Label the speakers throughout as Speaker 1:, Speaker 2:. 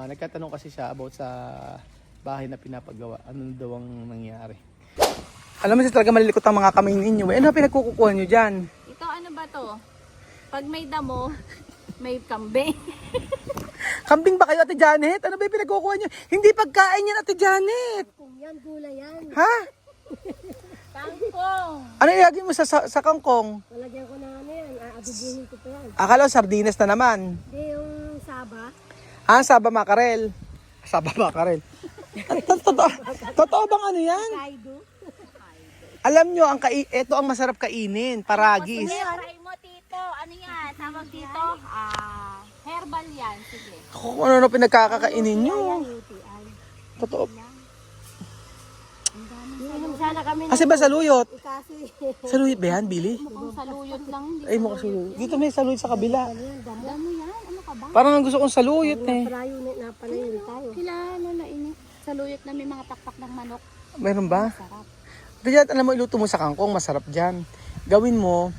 Speaker 1: Nagkatanong kasi siya about sa bahay na pinapagawa. Ano daw ang nangyari? Alam mo siya talaga malilikot ang mga kamay ninyo. Ano pinagkukukuha nyo dyan?
Speaker 2: Ito ano ba to? Pag may damo, may kambing.
Speaker 1: Kambing ba kayo, Ate Janet? Ano ba yung pinagkukuha nyo? Hindi pagkain yan, Ate Janet.
Speaker 3: Kung yan, gulay yan.
Speaker 1: Ha?
Speaker 2: Kangkong.
Speaker 1: Ano ilagay mo sa kangkong?
Speaker 3: Lalagyan ko na ano yan, aabibuhin ko pa yan.
Speaker 1: Akala ko sardinas na naman.
Speaker 3: Hindi, yung saba.
Speaker 1: Ah, saba makarel. Saba makarel. Totoo bang ano yan?
Speaker 3: Kaido.
Speaker 1: Alam nyo, ito ang masarap kainin. Paragis.
Speaker 2: Try mo, Tito. Ano yan? Tawag dito? Herbal yan. Sige.
Speaker 1: Kung ano pinagkakakainin nyo.
Speaker 3: UTI.
Speaker 1: Totoo.
Speaker 3: Inom sana kami.
Speaker 1: Kasi ba saluyot?
Speaker 3: Kasi,
Speaker 1: Saluyot ba yan, Billy?
Speaker 2: Mukhang saluyot lang. Hindi
Speaker 1: Ay, mukha saluyot. Dito may saluyot sa kabila.
Speaker 2: Damo yan. Ano ka ba?
Speaker 1: Parang ang gusto kong saluyot eh.
Speaker 3: napalayo tayo.
Speaker 2: Kilala na ini. Saluyot na may mga pakpak ng manok.
Speaker 1: Meron ba?
Speaker 2: Sarap.
Speaker 1: Diyan, alam mo, iluto mo sa kangkong, masarap dyan. Gawin mo,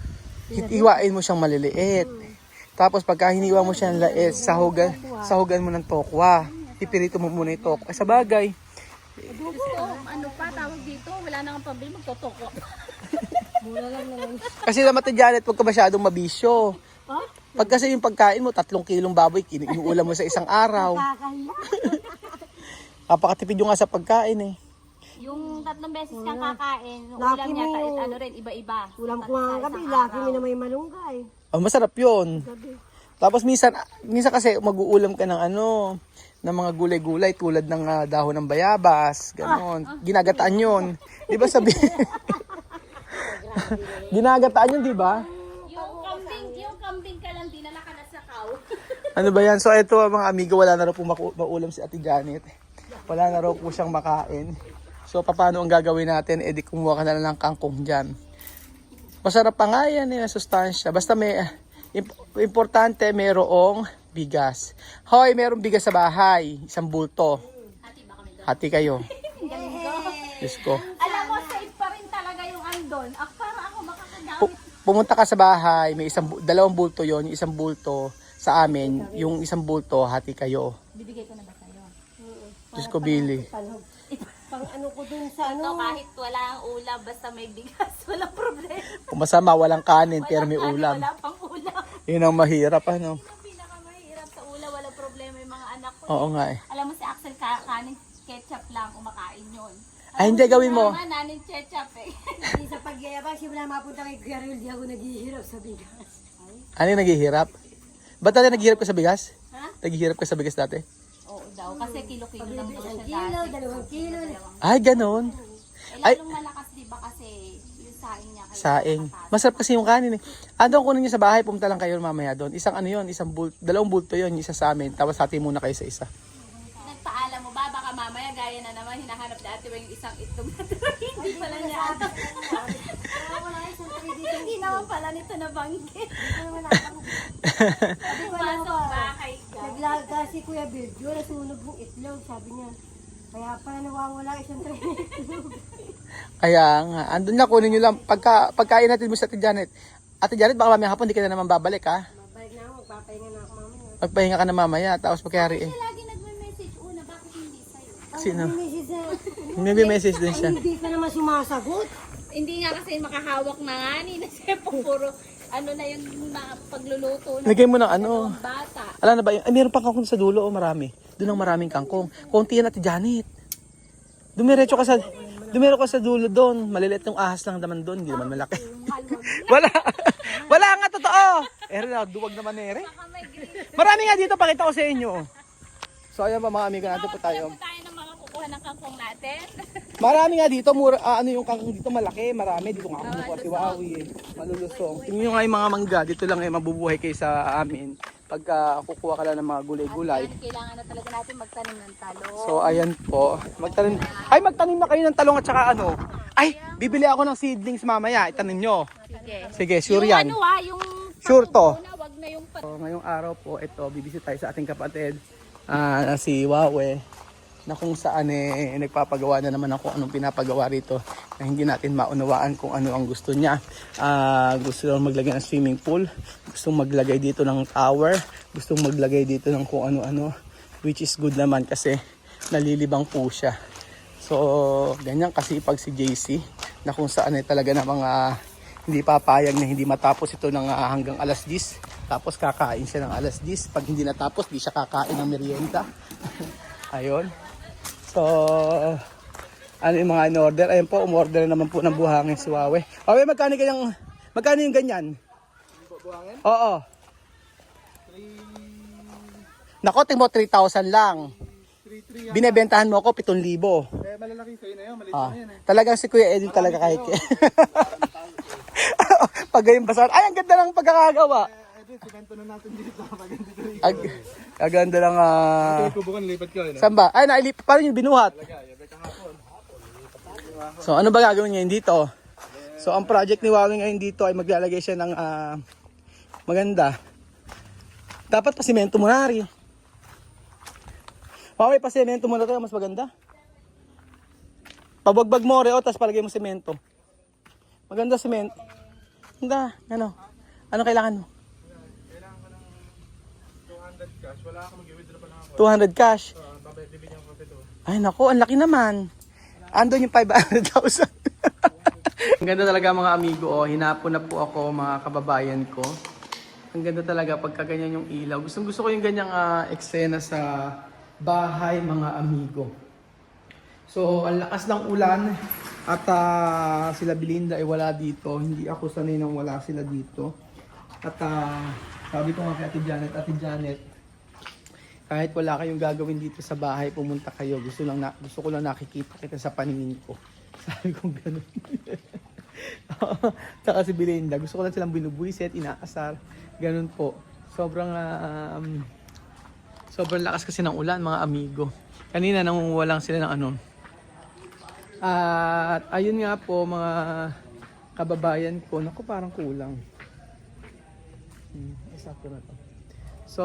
Speaker 1: hiwain mo siyang maliliit. Tapos pagka hiniwa mo siyang lait, sahugan mo ng tokwa. Pipirito mo muna yung tokwa. Sa bagay.
Speaker 2: Gusto, ano pa tawag dito? Wala nang pambili, magtotoko.
Speaker 3: Mura lang naman.
Speaker 1: Kasi naman, Ate Janet, huwag ka masyadong mabisyo. Pag kasi yung pagkain mo, 3 kilong baboy, inuulam mo sa isang araw.
Speaker 3: Kakahiya.
Speaker 1: Kapakatipid yung nga sa pagkain eh.
Speaker 2: Yung 3 beses kang kakain, yung
Speaker 3: Laki
Speaker 2: ulam
Speaker 3: mo
Speaker 2: niya,
Speaker 3: yung-
Speaker 2: ano rin, iba-iba.
Speaker 3: Ulam ko nga gabi, laki mo na may malunggay.
Speaker 1: Oh, masarap yun.
Speaker 3: Gabi.
Speaker 1: Tapos minsan kasi mag-uulam ka ng ng mga gulay-gulay tulad ng dahon ng bayabas, gano'n. Ginagataan yun. Di ba sabi? Ginagataan yun, di ba?
Speaker 2: Yung kambing ka lang, dinala ka na sa cow.
Speaker 1: Ano ba yan? So ito mga amigo, wala na raw po maulam si Ate Janet. Wala na raw po siyang makain. So paano ang gagawin natin? Eh di kumuha ka na lang ng kangkong dyan. Masarap pa nga yan eh, sustansya. Basta may, importante mayroong bigas. Hoy, mayroong bigas sa bahay. 1 bulto. Hati kayo. Diyos ko.
Speaker 2: Alam mo, safe pa rin talaga yung andon. Parang ako makakagamit.
Speaker 1: Pumunta ka sa bahay, may 2 bulto yon, yung 1 bulto sa amin, yung 1 bulto, hati kayo.
Speaker 2: Bibigay ko na ba sa'yo?
Speaker 1: Diyos ko, Billy.
Speaker 3: Pang ano ko dun sa
Speaker 2: Ito, kahit wala ang ulam, basta may bigas, walang problema.
Speaker 1: Kung masama, walang kanin, pero may ulam.
Speaker 2: Wala pang ulam.
Speaker 1: Yun ang mahirap, ano?
Speaker 2: Ang pinakamahirap sa ulam, walang problema yung mga anak ko.
Speaker 1: Oo nga eh.
Speaker 2: Alam mo si Axel, kanin ketchup lang, kumakain yun.
Speaker 1: Ay, hindi, gawin mo.
Speaker 2: Mama, nanin ketchup eh.
Speaker 3: Hindi sa pagyayabang, simula mapunta kay Kuya Ril, di ako naghihirap sa bigas.
Speaker 1: Ano yung naghihirap? Ba't dati naghihirap ka sa bigas?
Speaker 2: Ha?
Speaker 1: Naghihirap ka sa bigas dati?
Speaker 2: Oo daw, kasi kilo-kilo lang daw
Speaker 3: Isang
Speaker 2: siya
Speaker 3: kilo,
Speaker 2: dati.
Speaker 3: 2 kilo.
Speaker 1: Ay, ganon.
Speaker 2: Eh, lalong malakas diba kasi yung saing niya. kaya
Speaker 1: Saing.
Speaker 2: mataas.
Speaker 1: Masarap kasi yung kanin eh. Andong kunin nyo sa bahay, pumunta lang kayo mamaya doon. Isang ano yun, 2 bulto yun, isa sa amin. Tapos hati muna kayo sa isa.
Speaker 2: Nagpaalam mo ba? Baka mamaya gaya na naman hinahanap dati ba yung isang itlog na hindi pala niya. Hindi naman pala nito na banggit. Pasok bahay ka.
Speaker 3: Naglaga si Kuya Virgil, nasunog yung itlog, sabi niya. Kaya pala nawawala isang tray na itlog.
Speaker 1: Kaya nga, andun na kunin nyo lang. Pagkain natin mo sa Ate Janet. Ate Janet, baka mamaya hapon, di ka na naman babalik ha.
Speaker 3: Mabalik na ako, magpapahinga na ako mamaya.
Speaker 1: Magpahinga ka na mamaya, tapos pagkayari eh.
Speaker 2: Siya lagi nagme-message una, bakit hindi sa'yo?
Speaker 1: Sino?
Speaker 3: May message na,
Speaker 1: May message din siya.
Speaker 3: hindi ka naman sumasagot.
Speaker 2: Hindi nga kasi makahawak na nga ni na siya puro ano na yung mga pagluluto na
Speaker 1: Lagay mo ng ano.
Speaker 2: bata.
Speaker 1: Alam na ba yun? Ay, meron pa kangkong sa dulo, oh, marami. Doon ang maraming kangkong. Konti yan, Ate Janet. Dumiretso ka sa dulo doon. Maliliit yung ahas lang naman doon. Hindi naman malaki. Wala. Wala nga, totoo. Duwag naman ere. Marami nga dito, pakita ko sa inyo. So, ayan pa mga amiga natin po tayo.
Speaker 2: Tayo ng mga kukuha ng kangkong natin.
Speaker 1: Marami nga dito, yung kangkong dito malaki, marami. Dito nga ako kumukuha si Wawi eh. Malulusong. Tingnan nyo nga yung mga mangga, dito lang eh, mabubuhay kayo sa amin. Pagka kukuha ka lang ng mga gulay-gulay.
Speaker 2: Kailangan na talaga natin magtanim ng talong.
Speaker 1: So ayan po, magtanim na kayo ng talong at saka ano. Ay, bibili ako ng seedlings mamaya, itanim nyo.
Speaker 2: Sige.
Speaker 1: Sige, sure
Speaker 2: Yung
Speaker 1: yan.
Speaker 2: ano yung
Speaker 1: Sure to.
Speaker 2: patutubo na, wag na yung
Speaker 1: So, ngayong araw po, ito, bibisita tayo sa ating kapatid, na si Wawe, na kung saan nagpapagawa na naman ako anong pinapagawa rito na hindi natin maunawaan kung ano ang gusto niya. Gusto lang maglagay ng swimming pool, gustong maglagay dito ng tower, gustong maglagay dito ng kung ano-ano. which is good naman kasi nalilibang po siya. So, ganyan kasi pag si JC na kung saan ay talaga na mga hindi papayag na hindi matapos ito ng hanggang alas 10. Tapos kakain siya ng alas 10. Pag hindi natapos, di siya kakain ng merienda. Ayun. So, ano yung mga in-order? Ayun po, umorder naman po ng buhangin si Wawe. Wawe, magkano yung ganyan? Buhangin? Oo. Nako, tingin mo 3,000 lang. Binebentahan mo ako 7,000.
Speaker 4: Eh, malalaki sa'yo na yun, maliit na yan eh.
Speaker 1: Talagang si Kuya Edwin talaga kahit. Pag ganyan basar. Ay, ang ganda ng pagkakagawa.
Speaker 4: Edwin, sikanto na natin dito. Maganda dito.
Speaker 1: Ang ganda ng
Speaker 4: Kubukan, lipat ko.
Speaker 1: saan ba? Ay, nailip. Paano yung binuhat? So, ano ba gagawin ngayon dito? So, ang project ni Wawi ngayon dito ay maglalagay siya ng maganda. Dapat pa simento mo na rin. Wawi, pa simento mo na tayo. Mas maganda. Pabagbag mo rin, tapos palagay mo simento. Maganda simento. Ganda. Ano? Ano kailangan mo?
Speaker 4: Kailangan ko ng 200 cash. Wala ako mag-withdraw pa lang ako.
Speaker 1: 200 cash.
Speaker 4: Bibigyan ko ito.
Speaker 1: Ay, naku. Ang laki naman. Andun yung 500,000. Ang ganda talaga mga amigo. Oh. Hinapon na po ako mga kababayan ko. Ang ganda talaga pagka ganyan yung ilaw. Gusto ko yung ganyang eksena sa bahay mga amigo. So, ang lakas ng ulan at sila Belinda ay wala dito. Hindi ako sanay nang wala sila dito. At sabi ko nga kay Ate Janet, kahit wala kayong gagawin dito sa bahay, pumunta kayo. Gusto ko lang nakikita kita sa paningin ko. Sabi ko gano'n. Saka si Belinda, gusto ko lang silang binubuisit, inaasar. Ganun po. Sobrang lakas kasi ng ulan mga amigo. Kanina nangunguwalang sila ng ano. At ayun nga po mga kababayan ko. Naku, parang kulang. Sakto na to. So,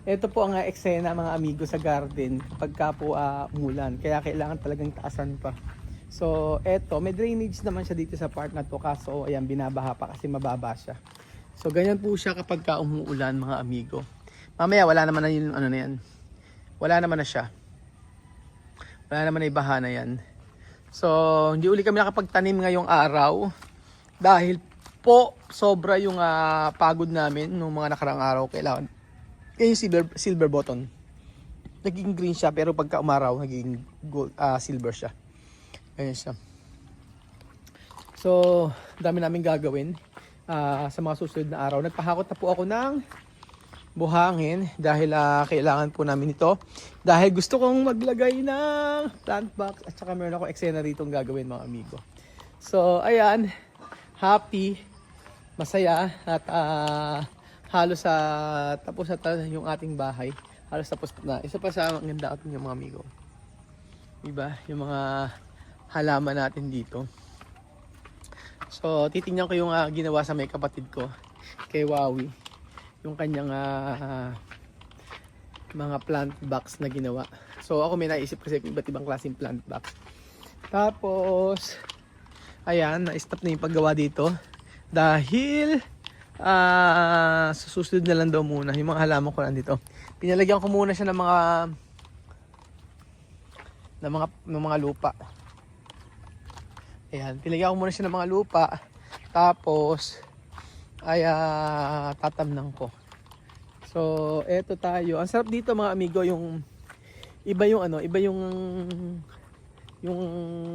Speaker 1: ito po ang eksena mga amigo sa garden pagka po umulan. Kaya kailangan talagang taasan pa. So, eto, may drainage naman siya dito sa part na to. Kaso, ayan, binabaha pa kasi mababa siya. So, ganyan po siya kapag umuulan mga amigo. Mamaya, wala naman na yung ano na yan. Wala naman na siya. Wala naman na ibaha na yan. So, hindi uli kami nakapagtanim ngayong araw. Dahil po, sobra yung pagod namin nung mga nakarang araw. Kailangan. Yung silver button. Naging green siya pero pagka umaraw, naging gold, silver siya. Ayan siya. So, dami namin gagawin sa mga susunod na araw. Nagpahakot na po ako ng buhangin dahil kailangan po namin ito. Dahil gusto kong maglagay ng plant box at saka meron ako eksena rito ang gagawin mga amigo. So, ayan. Happy, masaya at halos tapos na yung ating bahay. Halos tapos na. Isa pa sa ang ganda atin yung mga amigo. Diba? Yung mga halaman natin dito. So, titingnan ko yung ginawa sa may kapatid ko kay Wawi. Yung kanyang mga plant box na ginawa. So, ako may naisip kasi iba't ibang klaseng plant box. Tapos, ayan, na-stop na yung paggawa dito. Dahil, susunod na lang daw muna. Yung mga halaman ko nandito. Pinalagyan ko muna siya ng mga lupa. Ayan, pinalagyan ko muna siya ng mga lupa. Tapos, ay tatamnan ko. So, eto tayo. Ang sarap dito mga amigo, yung iba yung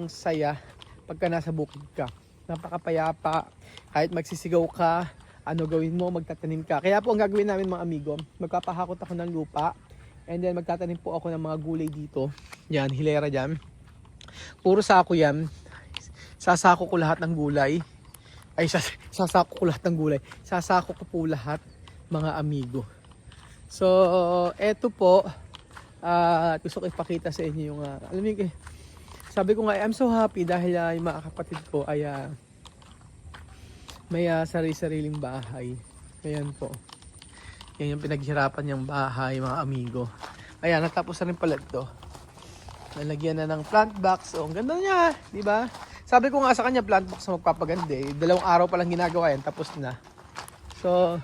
Speaker 1: saya pagka nasa bukid ka. Napakapayapa. Kahit magsisigaw ka, ano gawin mo, magtatanim ka. Kaya po ang gagawin namin mga amigo, magpapahakot ako ng lupa. And then magtatanim po ako ng mga gulay dito. Yan, hilera dyan. Puro sako yan. Sasako ko lahat ng gulay. Ay, sasako ko lahat ng gulay. Sasako ko po lahat mga amigo. So, eto po. Gusto ko ipakita sa inyo yung, alam niyo, sabi ko nga, I'm so happy dahil yung mga kapatid ko ay may sarili-sariling bahay. Ayan po. Yan yung pinaghirapan niyang bahay, mga amigo. Ayan, natapos na rin pala ito. Nalagyan na ng plant box. Oh, ang ganda niya, di ba? Sabi ko nga sa kanya, plant box na magpapaganda. 2 araw pa lang ginagawa yan, tapos na. So,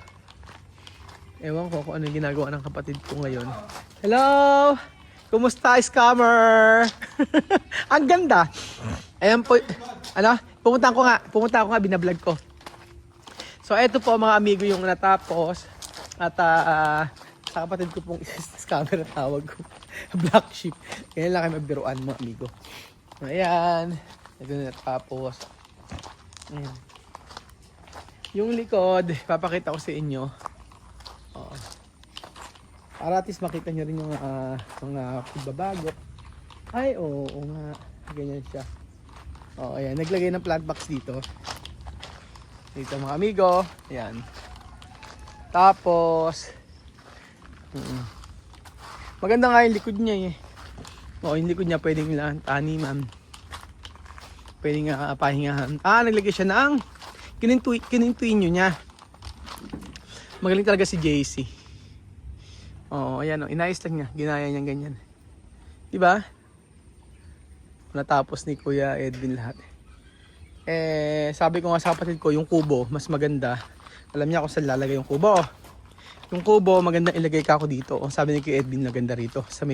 Speaker 1: Ewan ko kung ano yung ginagawa ng kapatid ko ngayon. Hello! Kumusta, scammer? Ang ganda! Ayan po, ano? Pumunta ko nga, binablog ko. So, eto po mga amigo yung natapos. At sa kapatid ko pong scammer na tawag ko. Black sheep. Ganyan lang kayo magbiruan mga amigo. Ayan. Ito na natapos. Ayan. Yung likod, papakita ko sa inyo. Oo. Para at least makita nyo rin yung mga pagbabago. Ay, oo nga. Ganyan siya. Oo, ayan. Naglagay ng plant box dito. Dito mga amigo. Ayan. Tapos, maganda nga yung likod niya eh. Oo, yung likod niya pwedeng lang taniman. Pwedeng pahingahan. Naglagay siya ng kinintuin nyo niya. Magaling talaga si JC. Oo, ayan o. Inayos lang niya. Ginaya niya ganyan. Diba? Natapos ni Kuya Edwin lahat. Sabi ko nga sa kapatid ko, yung kubo, mas maganda. Alam niya kung saan lalagay yung kubo. Yung kubo, maganda ilagay ka ako dito. Sabi ni Kuya Edwin, maganda rito. Sa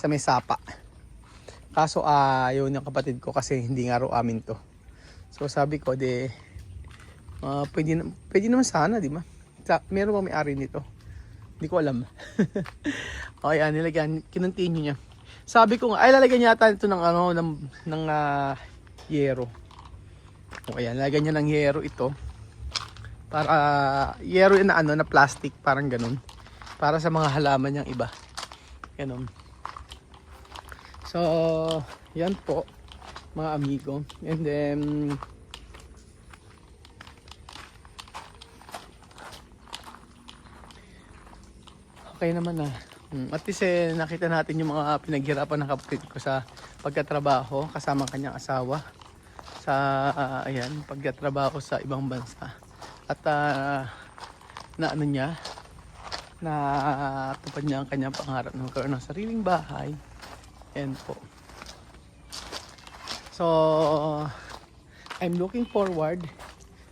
Speaker 1: may sapa. Kaso ayaw ng kapatid ko kasi hindi nga raw amin to. So sabi ko, pwede naman sana, di ba? Meron ba may-ari nito? Hindi ko alam. O yan, nilagyan, kinuntiin niya. Sabi ko nga, lalagyan niya ata ito ng yero. O ayan, lalagyan niya ng yero ito. Para, yero na na plastic, parang ganun. Para sa mga halaman niyang iba. Ganun. So, yan po, mga amigo. And then, okay naman na. At least nakita natin yung mga pinaghirapan ng kapatid ko sa pagkatrabaho kasama kanyang asawa sa pagkatrabaho sa ibang bansa. At na tupad niya ang kanyang pangarap na magkaroon ng sariling bahay. Yan po. So, I'm looking forward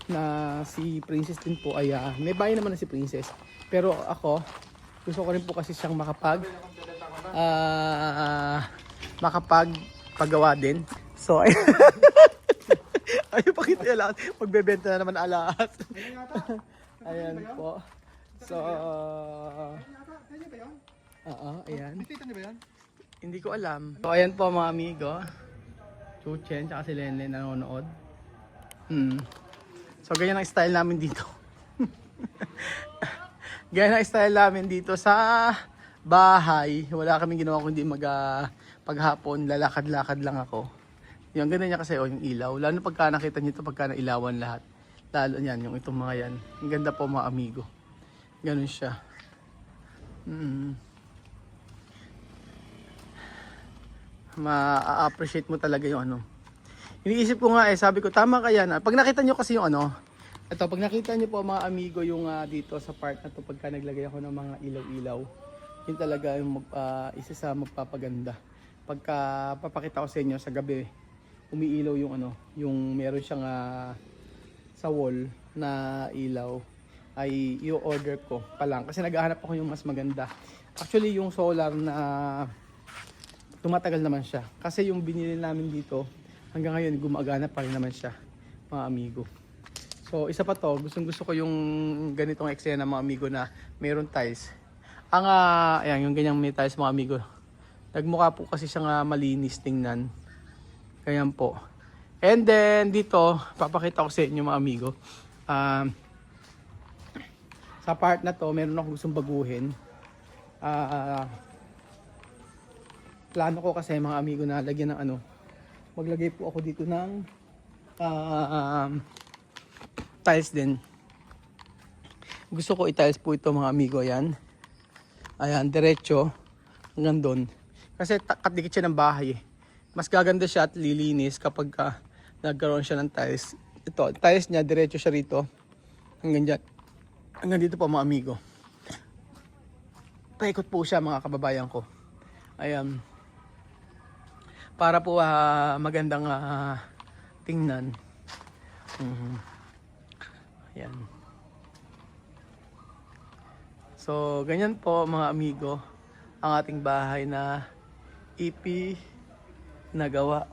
Speaker 1: na si Princess din po ay may bahay naman na si Princess. Pero ako, gusto ko rin po kasi siyang makapagpagawa din. So, ayun pakita niya lahat. Magbebenta na naman alas. Ayan po. So, ayan. Hindi ko alam. So, ayan po mga amigo. Chuchen, tsaka si Lenlen nanonood. So, ganyan ang style namin dito. Ganyan ang style namin dito sa bahay. Wala kaming ginawa kundi paghapon, lalakad-lakad lang ako. Yung ganun niya kasi yung ilaw. Lalo pagka nakita niyo ito, pagka nailawan lahat. Lalo yan, yung itong mga yan. Ang ganda po mga amigo. Ganun siya. Ma-appreciate mo talaga yung Iniisip ko nga sabi ko tama kaya na. Pag nakita nyo kasi yung pag nakita nyo po mga amigo yung dito sa part na to pagka naglagay ako ng mga ilaw-ilaw. Yun talaga yung isa sa magpapaganda. Pagka papakita ko sa inyo sa gabi, umiilaw yung meron siyang sa wall na ilaw ay i-order ko pa lang kasi naghahanap ako yung mas maganda. Actually yung solar na tumatagal naman siya. Kasi yung binili namin dito, hanggang ngayon gumagana pa rin naman siya, mga amigo. So, isa pa to, gusto ko yung ganitong eksena mga amigo na mayroon tiles. Ayan, yung ganyang may tiles mga amigo. Nagmukha po kasi siyang malinis tingnan. Ganyan po. And then, dito, papakita ko sa inyo mga amigo. Sa part na to, meron akong gustong baguhin. Plano ko kasi mga amigo na lagyan ng maglagay po ako dito ng tiles din. Gusto ko i-tiles po ito mga amigo. Ayan, diretso hanggang doon. Kasi katikit siya ng bahay. Mas gaganda siya at lilinis kapag nagkaroon siya ng tiles. Ito, tiles niya, diretso siya rito. Hanggang dyan. Hanggang dito po mga amigo. Paikot po siya mga kababayan ko. Ayan. Para po magandang tingnan. Ayan. So, ganyan po mga amigo ang ating bahay na nagawa.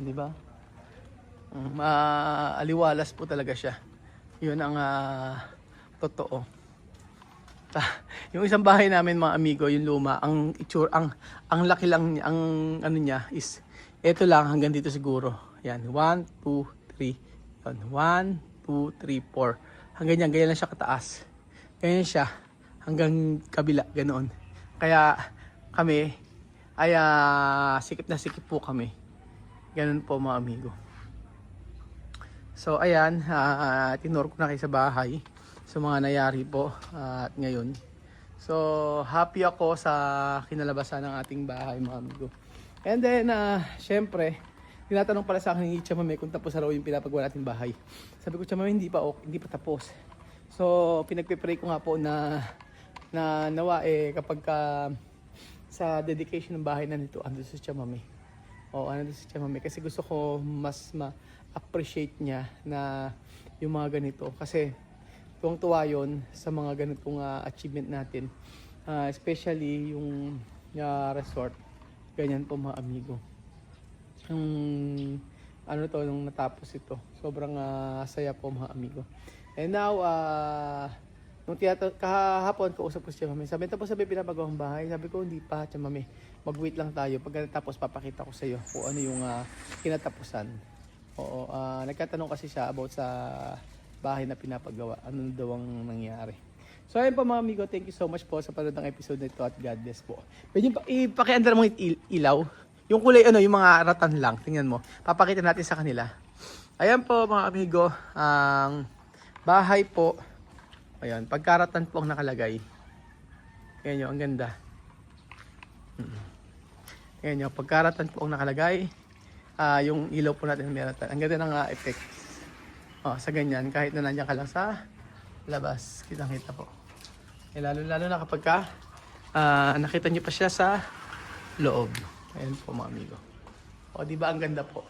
Speaker 1: Di ba? Maaliwalas po talaga siya. Yun ang totoo. Yung isang bahay namin mga amigo, yung luma, ang laki lang ang ano niya is ito lang hanggang dito siguro. Yan, 1 2 3. Yan, 1 2 3 4. Hanggang yan, ganyan lang siya kataas. Ganyan siya hanggang kabila, ganoon. Kaya kami ay sikip na sikip po kami. Ganun po mga amigo. So ayan, tinur ko na kayo sa bahay. So mga nangyari po at ngayon. So happy ako sa kinalabasan ng ating bahay mga amigo. And then syempre, tinatanong pala sa akin ni Chamame kung tapos na raw yung pinapagawa nating bahay. Sabi ko, Chamame, hindi pa tapos. So pinagpe-pray ko nga po na nawa kapag sa dedication ng bahay na nito ando si Chamame. Ando si Chamame kasi gusto ko mas ma-appreciate niya na yung mga ganito kasi tuwang-tuwa yun sa mga ganitong achievement natin. Especially yung resort. Ganyan po mga amigo. Nung natapos ito. Sobrang saya po mga amigo. And now, nung kahapon kausap ko si Chamame. Sabi, tapos pinapagawang bahay. Sabi ko, hindi pa, Chamame. Mag-wait lang tayo. Pagkatapos papakita ko sa iyo kung ano yung kinatapusan. Nagkatanong kasi siya about sa bahay na pinapagawa. Ano daw ang nangyari. So ayun po mga amigo, thank you so much po sa panood ng episode nito at God bless po. Pwede ipakiandar mo ilaw. Yung kulay yung mga ratan lang. Tingnan mo. Papakita natin sa kanila. Ayan po mga amigo, ang bahay po. Ayan, pagkaratan po ang nakalagay. Ayan yung ang ganda. Ayan yung pagkaratan po ang nakalagay. Yung ilaw po natin may ratan. Ang ganda ng effect. Sa ganyan, kahit na nandiyan ka lang sa labas, kitang-kita po. Lalo na kapag nakita niyo pa siya sa loob. Ayan po mga amigo. Di ba ang ganda po?